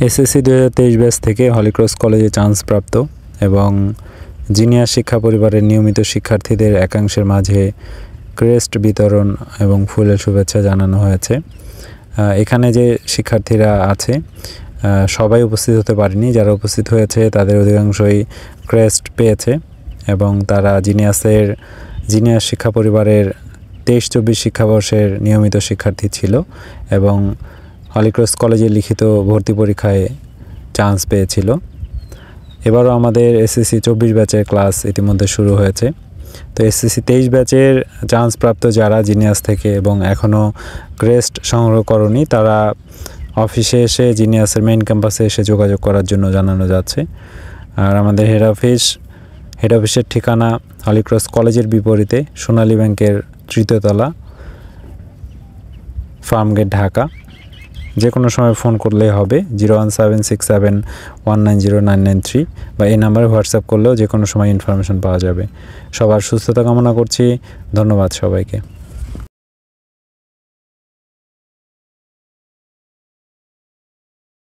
SSC 2023 batch থেকে Holy Cross কলেজে চান্সপ্রাপ্ত এবং জিনিয়ার শিক্ষা পরিবারের নিয়মিত শিক্ষার্থীদের একাংশের মাঝে ক্রেস্ট বিতরণ এবং ফুলের শুভেচ্ছা জানানো হয়েছে। এখানে যে শিক্ষার্থীরা আছে সবাই উপস্থিত হতে পারেনি, যারা উপস্থিত হয়েছে তাদের অধিকাংশই ক্রেস্ট পেয়েছে এবং তারা জিনিয়ার শিক্ষা পরিবারের 23-24 শিক্ষাবর্ষের নিয়মিত শিক্ষার্থী ছিল এবং হলিক্রস কলেজে লিখিত ভর্তি পরীক্ষায় চান্স পেয়েছিল। এবারও আমাদের এসএসসি 24 ব্যাচের ক্লাস ইতিমধ্যে শুরু হয়েছে। তো এসএসসি 23 ব্যাচের চান্সপ্রাপ্ত যারা জিনিয়াস থেকে এবং এখনও ক্রেস্ট সংগ্রহ করনি, তারা অফিসে এসে জিনিয়াসের মেইন ক্যাম্পাসে এসে যোগাযোগ করার জন্য জানানো যাচ্ছে। আর আমাদের হেড অফিসের ঠিকানা হলিক্রস কলেজের বিপরীতে সোনালী ব্যাংকের 3য় তলা, ফার্মগেট, ঢাকা। যে কোনো সময় ফোন করলেই হবে 01767190993 বা এই নাম্বারে হোয়াটসঅ্যাপ করলেও যে কোনো সময় ইনফরমেশন পাওয়া যাবে। সবার সুস্থতা কামনা করছি। ধন্যবাদ সবাইকে।